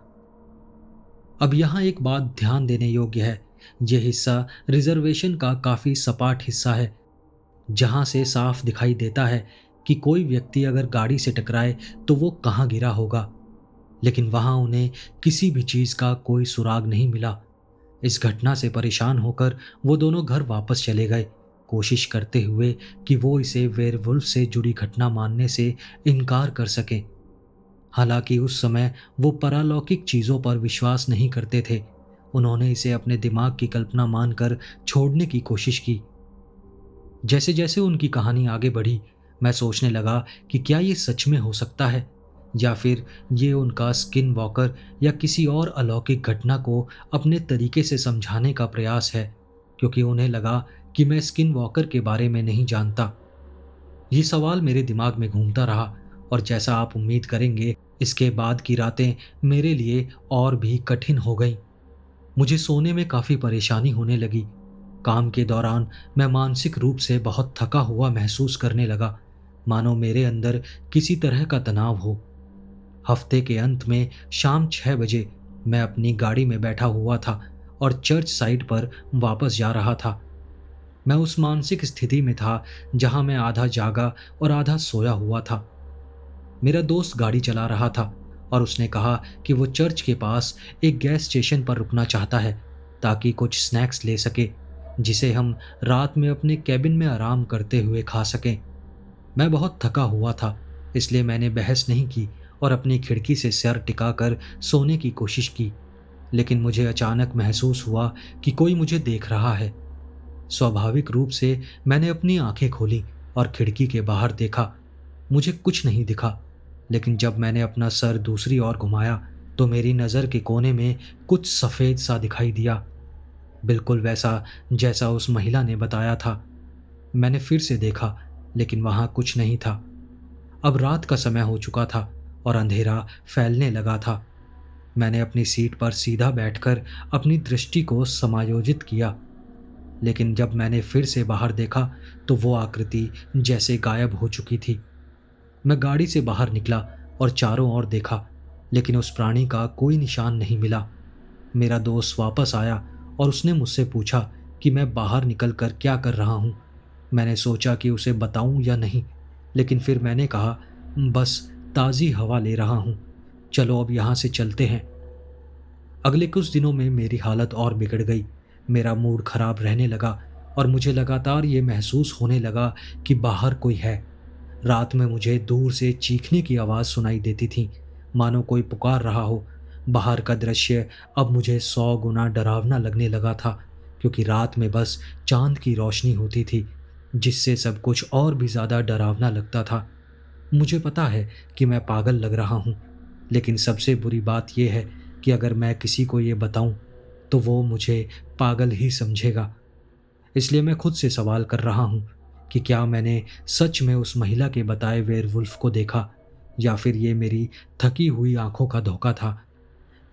अब यहाँ एक बात ध्यान देने योग्य है। यह हिस्सा रिजर्वेशन का काफ़ी सपाट हिस्सा है, जहाँ से साफ दिखाई देता है कि कोई व्यक्ति अगर गाड़ी से टकराए तो वो कहाँ गिरा होगा। लेकिन वहाँ उन्हें किसी भी चीज़ का कोई सुराग नहीं मिला। इस घटना से परेशान होकर वो दोनों घर वापस चले गए, कोशिश करते हुए कि वो इसे वेयरवुल्फ से जुड़ी घटना मानने से इनकार कर सकें। हालांकि उस समय वो पारलौकिक चीज़ों पर विश्वास नहीं करते थे। उन्होंने इसे अपने दिमाग की कल्पना मानकर छोड़ने की कोशिश की। जैसे जैसे उनकी कहानी आगे बढ़ी, मैं सोचने लगा कि क्या ये सच में हो सकता है, या फिर ये उनका स्किन वॉकर या किसी और अलौकिक घटना को अपने तरीके से समझाने का प्रयास है, क्योंकि उन्हें लगा कि मैं स्किन वॉकर के बारे में नहीं जानता। ये सवाल मेरे दिमाग में घूमता रहा, और जैसा आप उम्मीद करेंगे, इसके बाद की रातें मेरे लिए और भी कठिन हो गईं। मुझे सोने में काफ़ी परेशानी होने लगी। काम के दौरान मैं मानसिक रूप से बहुत थका हुआ महसूस करने लगा। मानो मेरे अंदर किसी तरह का तनाव हो। हफ्ते के अंत में शाम 6 बजे मैं अपनी गाड़ी में बैठा हुआ था और चर्च साइट पर वापस जा रहा था। मैं उस मानसिक स्थिति में था जहां मैं आधा जागा और आधा सोया हुआ था। मेरा दोस्त गाड़ी चला रहा था और उसने कहा कि वो चर्च के पास एक गैस स्टेशन पर रुकना चाहता है ताकि कुछ स्नैक्स ले सके, जिसे हम रात में अपने कैबिन में आराम करते हुए खा सकें। मैं बहुत थका हुआ था, इसलिए मैंने बहस नहीं की और अपनी खिड़की से सर टिकाकर सोने की कोशिश की। लेकिन मुझे अचानक महसूस हुआ कि कोई मुझे देख रहा है। स्वाभाविक रूप से मैंने अपनी आंखें खोली और खिड़की के बाहर देखा। मुझे कुछ नहीं दिखा, लेकिन जब मैंने अपना सर दूसरी ओर घुमाया तो मेरी नज़र के कोने में कुछ सफ़ेद सा दिखाई दिया, बिल्कुल वैसा जैसा उस महिला ने बताया था। मैंने फिर से देखा, लेकिन वहाँ कुछ नहीं था। अब रात का समय हो चुका था और अंधेरा फैलने लगा था। मैंने अपनी सीट पर सीधा बैठकर अपनी दृष्टि को समायोजित किया, लेकिन जब मैंने फिर से बाहर देखा तो वो आकृति जैसे गायब हो चुकी थी। मैं गाड़ी से बाहर निकला और चारों ओर देखा, लेकिन उस प्राणी का कोई निशान नहीं मिला। मेरा दोस्त वापस आया और उसने मुझसे पूछा कि मैं बाहर निकलकर क्या कर रहा हूँ। मैंने सोचा कि उसे बताऊं या नहीं, लेकिन फिर मैंने कहा, बस ताज़ी हवा ले रहा हूँ, चलो अब यहाँ से चलते हैं। अगले कुछ दिनों में मेरी हालत और बिगड़ गई। मेरा मूड खराब रहने लगा और मुझे लगातार ये महसूस होने लगा कि बाहर कोई है। रात में मुझे दूर से चीखने की आवाज़ सुनाई देती थी, मानो कोई पुकार रहा हो। बाहर का दृश्य अब मुझे 100 गुना डरावना लगने लगा था, क्योंकि रात में बस चांद की रोशनी होती थी, जिससे सब कुछ और भी ज़्यादा डरावना लगता था। मुझे पता है कि मैं पागल लग रहा हूँ, लेकिन सबसे बुरी बात यह है कि अगर मैं किसी को ये बताऊं तो वो मुझे पागल ही समझेगा। इसलिए मैं खुद से सवाल कर रहा हूँ कि क्या मैंने सच में उस महिला के बताए वेयरवुल्फ को देखा, या फिर ये मेरी थकी हुई आंखों का धोखा था।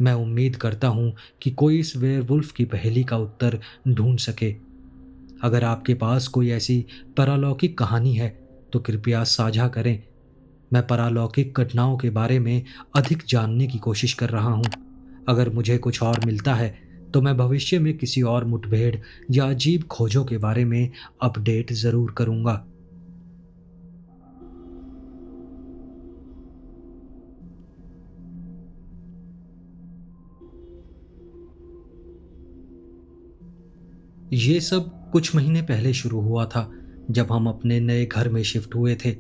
मैं उम्मीद करता हूँ कि कोई इस वेयरवुल्फ की पहेली का उत्तर ढूंढ सके। अगर आपके पास कोई ऐसी पारलौकिक कहानी है तो कृपया साझा करें। मैं पारलौकिक घटनाओं के बारे में अधिक जानने की कोशिश कर रहा हूँ। अगर मुझे कुछ और मिलता है तो मैं भविष्य में किसी और मुठभेड़ या अजीब खोजों के बारे में अपडेट ज़रूर करूँगा। ये सब कुछ महीने पहले शुरू हुआ था, जब हम अपने नए घर में शिफ्ट हुए थे।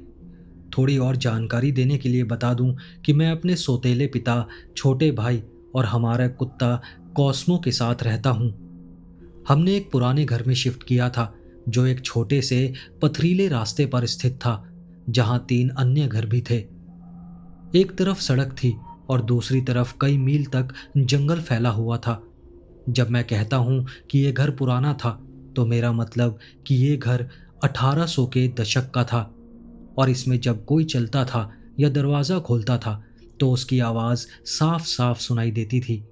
थोड़ी और जानकारी देने के लिए बता दूं कि मैं अपने सौतेले पिता, छोटे भाई और हमारा कुत्ता कॉस्मो के साथ रहता हूं। हमने एक पुराने घर में शिफ्ट किया था, जो एक छोटे से पथरीले रास्ते पर स्थित था, जहां 3 अन्य घर भी थे। एक तरफ सड़क थी और दूसरी तरफ कई मील तक जंगल फैला हुआ था। जब मैं कहता हूँ कि ये घर पुराना था, तो मेरा मतलब कि ये घर 1800 के दशक का था, और इसमें जब कोई चलता था या दरवाज़ा खोलता था तो उसकी आवाज़ साफ साफ सुनाई देती थी।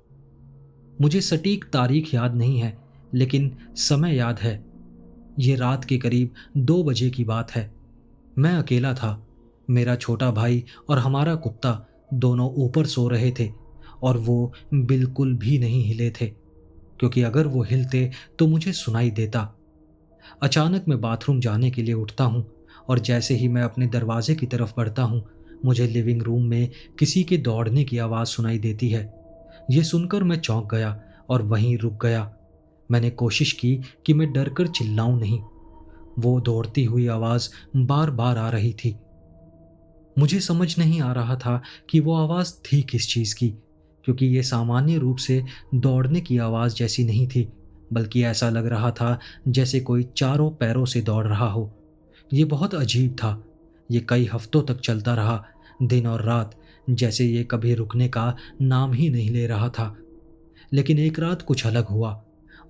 मुझे सटीक तारीख याद नहीं है, लेकिन समय याद है। ये रात के करीब 2 बजे की बात है। मैं अकेला था। मेरा छोटा भाई और हमारा कुत्ता दोनों ऊपर सो रहे थे, और वो बिल्कुल भी नहीं हिले थे, क्योंकि अगर वो हिलते तो मुझे सुनाई देता। अचानक मैं बाथरूम जाने के लिए उठता हूँ, और जैसे ही मैं अपने दरवाजे की तरफ बढ़ता हूँ, मुझे लिविंग रूम में किसी के दौड़ने की आवाज़ सुनाई देती है। ये सुनकर मैं चौंक गया और वहीं रुक गया। मैंने कोशिश की कि मैं डरकर चिल्लाऊं नहीं। वो दौड़ती हुई आवाज़ बार बार आ रही थी। मुझे समझ नहीं आ रहा था कि वो आवाज़ थी किस चीज़ की, क्योंकि ये सामान्य रूप से दौड़ने की आवाज़ जैसी नहीं थी, बल्कि ऐसा लग रहा था जैसे कोई चारों पैरों से दौड़ रहा हो। ये बहुत अजीब था। ये कई हफ्तों तक चलता रहा, दिन और रात, जैसे ये कभी रुकने का नाम ही नहीं ले रहा था। लेकिन एक रात कुछ अलग हुआ।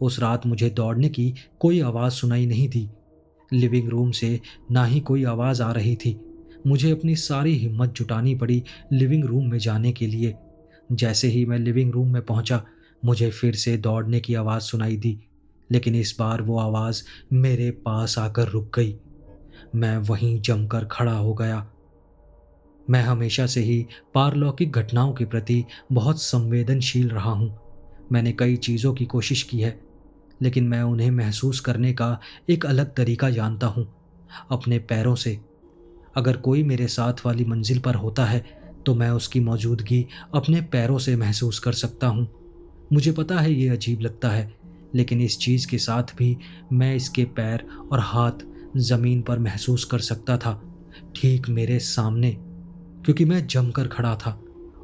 उस रात मुझे दौड़ने की कोई आवाज़ सुनाई नहीं दी। लिविंग रूम से ना ही कोई आवाज़ आ रही थी। मुझे अपनी सारी हिम्मत जुटानी पड़ी लिविंग रूम में जाने के लिए। जैसे ही मैं लिविंग रूम में पहुंचा, मुझे फिर से दौड़ने की आवाज़ सुनाई दी, लेकिन इस बार वो आवाज़ मेरे पास आकर रुक गई। मैं वहीं जमकर खड़ा हो गया। मैं हमेशा से ही पारलौकिक घटनाओं के प्रति बहुत संवेदनशील रहा हूँ। मैंने कई चीज़ों की कोशिश की है, लेकिन मैं उन्हें महसूस करने का एक अलग तरीका जानता हूँ, अपने पैरों से। अगर कोई मेरे साथ वाली मंजिल पर होता है, तो मैं उसकी मौजूदगी अपने पैरों से महसूस कर सकता हूँ। मुझे पता है ये अजीब लगता है, लेकिन इस चीज़ के साथ भी मैं इसके पैर और हाथ ज़मीन पर महसूस कर सकता था, ठीक मेरे सामने, क्योंकि मैं जमकर खड़ा था।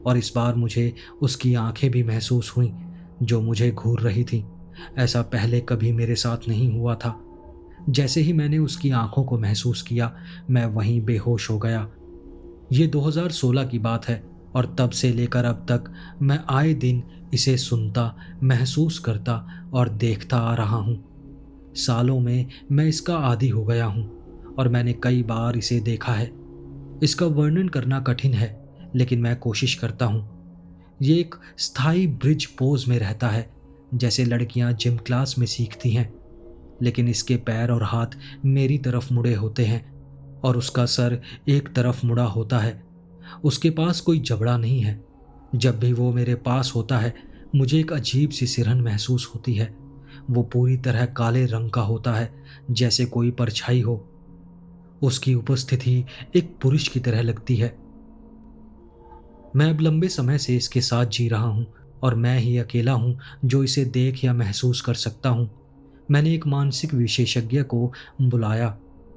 और इस बार मुझे उसकी आंखें भी महसूस हुईं, जो मुझे घूर रही थीं। ऐसा पहले कभी मेरे साथ नहीं हुआ था। जैसे ही मैंने उसकी आंखों को महसूस किया, मैं वहीं बेहोश हो गया। ये 2016 की बात है, और तब से लेकर अब तक मैं आए दिन इसे सुनता, महसूस करता और देखता आ रहा हूँ। सालों में मैं इसका आदी हो गया हूँ, और मैंने कई बार इसे देखा है। इसका वर्णन करना कठिन है, लेकिन मैं कोशिश करता हूँ। ये एक स्थायी ब्रिज पोज में रहता है, जैसे लड़कियां जिम क्लास में सीखती हैं। लेकिन इसके पैर और हाथ मेरी तरफ मुड़े होते हैं, और उसका सर एक तरफ मुड़ा होता है। उसके पास कोई जबड़ा नहीं है। जब भी वो मेरे पास होता है, मुझे एक अजीब सी सिरहन महसूस होती है। वो पूरी तरह काले रंग का होता है, जैसे कोई परछाई हो। उसकी उपस्थिति एक पुरुष की तरह लगती है। मैं अब लंबे समय से इसके साथ जी रहा हूँ, और मैं ही अकेला हूँ जो इसे देख या महसूस कर सकता हूँ। मैंने एक मानसिक विशेषज्ञ को बुलाया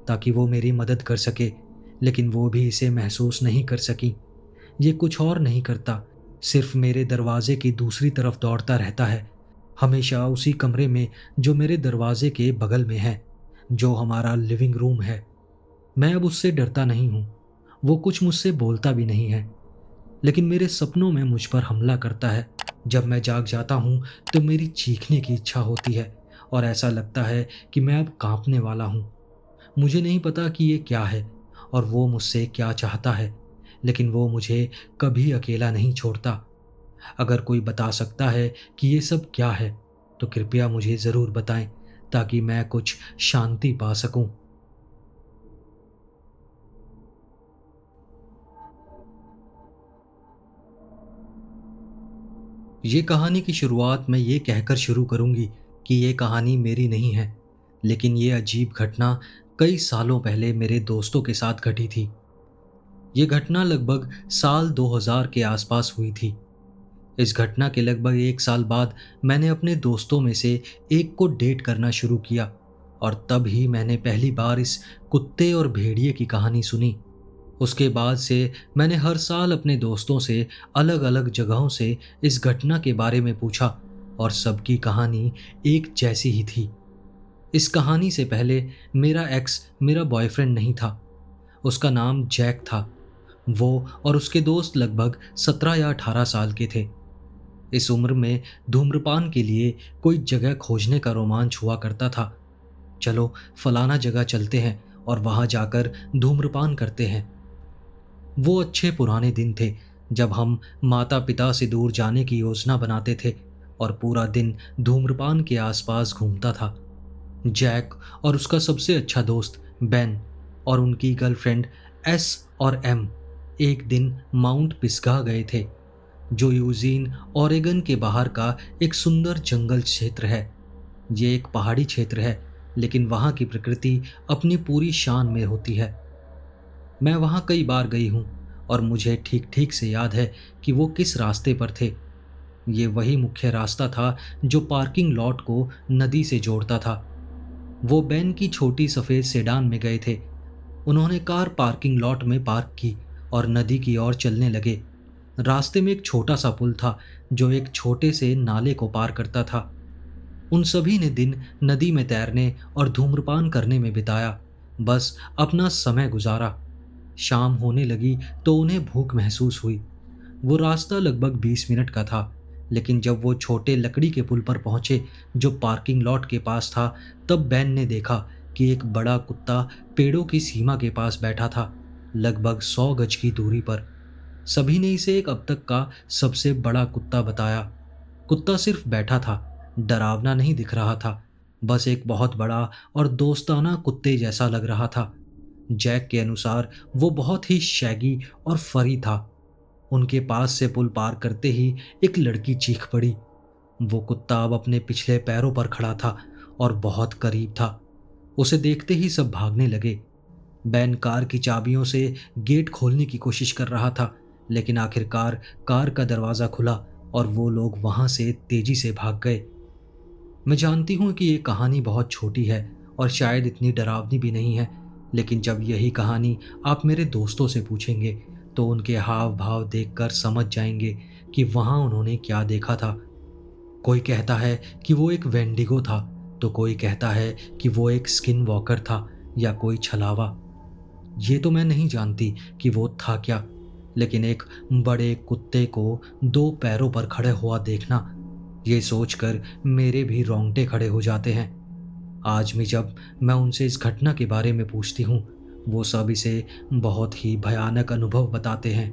ताकि वो मेरी मदद कर सके, लेकिन वो भी इसे महसूस नहीं कर सकी। ये कुछ और नहीं करता, सिर्फ मेरे दरवाजे की दूसरी तरफ दौड़ता रहता है, हमेशा उसी कमरे में जो मेरे दरवाजे के बगल में है, जो हमारा लिविंग रूम है। मैं अब उससे डरता नहीं हूँ। वो कुछ मुझसे बोलता भी नहीं है, लेकिन मेरे सपनों में मुझ पर हमला करता है। जब मैं जाग जाता हूँ, तो मेरी चीखने की इच्छा होती है, और ऐसा लगता है कि मैं अब कांपने वाला हूँ। मुझे नहीं पता कि ये क्या है और वो मुझसे क्या चाहता है, लेकिन वो मुझे कभी अकेला नहीं छोड़ता। अगर कोई बता सकता है कि ये सब क्या है, तो कृपया मुझे ज़रूर बताएं, ताकि मैं कुछ शांति पा सकूं। ये कहानी की शुरुआत मैं ये कहकर शुरू करूंगी कि ये कहानी मेरी नहीं है, लेकिन ये अजीब घटना कई सालों पहले मेरे दोस्तों के साथ घटी थी। ये घटना लगभग साल 2000 के आसपास हुई थी। इस घटना के लगभग एक साल बाद मैंने अपने दोस्तों में से एक को डेट करना शुरू किया, और तब ही मैंने पहली बार इस कुत्ते और भेड़िए की कहानी सुनी। उसके बाद से मैंने हर साल अपने दोस्तों से अलग अलग जगहों से इस घटना के बारे में पूछा, और सबकी कहानी एक जैसी ही थी। इस कहानी से पहले मेरा एक्स मेरा बॉयफ्रेंड नहीं था। उसका नाम जैक था। वो और उसके दोस्त लगभग 17 या 18 साल के थे। इस उम्र में धूम्रपान के लिए कोई जगह खोजने का रोमांच हुआ करता था। चलो फलाना जगह चलते हैं और वहां जाकर धूम्रपान करते हैं। वो अच्छे पुराने दिन थे, जब हम माता पिता से दूर जाने की योजना बनाते थे और पूरा दिन धूम्रपान के आसपास घूमता था। जैक और उसका सबसे अच्छा दोस्त बेन और उनकी गर्लफ्रेंड एस और एम एक दिन माउंट पिस्गा गए थे, जो यूजीन ओरेगन के बाहर का एक सुंदर जंगल क्षेत्र है। ये एक पहाड़ी क्षेत्र है, लेकिन वहाँ की प्रकृति अपनी पूरी शान में होती है। मैं वहाँ कई बार गई हूँ, और मुझे ठीक ठीक से याद है कि वो किस रास्ते पर थे। ये वही मुख्य रास्ता था जो पार्किंग लॉट को नदी से जोड़ता था। वो बेन की छोटी सफ़ेद सेडान में गए थे। उन्होंने कार पार्किंग लॉट में पार्क की और नदी की ओर चलने लगे। रास्ते में एक छोटा सा पुल था, जो एक छोटे से नाले को पार करता था। उन सभी ने दिन नदी में तैरने और धूम्रपान करने में बिताया, बस अपना समय गुजारा। शाम होने लगी तो उन्हें भूख महसूस हुई। वो रास्ता लगभग 20 मिनट का था, लेकिन जब वो छोटे लकड़ी के पुल पर पहुंचे जो पार्किंग लॉट के पास था, तब बेन ने देखा कि एक बड़ा कुत्ता पेड़ों की सीमा के पास बैठा था, लगभग 100 गज की दूरी पर। सभी ने इसे एक अब तक का सबसे बड़ा कुत्ता बताया। कुत्ता सिर्फ बैठा था, डरावना नहीं दिख रहा था, बस एक बहुत बड़ा और दोस्ताना कुत्ते जैसा लग रहा था। जैक के अनुसार वो बहुत ही शैगी और फरी था। उनके पास से पुल पार करते ही एक लड़की चीख पड़ी। वो कुत्ता अब अपने पिछले पैरों पर खड़ा था और बहुत करीब था। उसे देखते ही सब भागने लगे। बैन कार की चाबियों से गेट खोलने की कोशिश कर रहा था, लेकिन आखिरकार कार का दरवाज़ा खुला और वो लोग वहां से तेजी से भाग गए। मैं जानती हूँ कि ये कहानी बहुत छोटी है और शायद इतनी डरावनी भी नहीं है, लेकिन जब यही कहानी आप मेरे दोस्तों से पूछेंगे तो उनके हाव भाव देखकर समझ जाएंगे कि वहाँ उन्होंने क्या देखा था। कोई कहता है कि वो एक वेंडिगो था, तो कोई कहता है कि वो एक स्किन वॉकर था या कोई छलावा। ये तो मैं नहीं जानती कि वो था क्या, लेकिन एक बड़े कुत्ते को दो पैरों पर खड़े हुआ देखना, ये सोचकर मेरे भी रोंगटे खड़े हो जाते हैं। आज भी जब मैं उनसे इस घटना के बारे में पूछती हूँ, वो सब इसे बहुत ही भयानक अनुभव बताते हैं।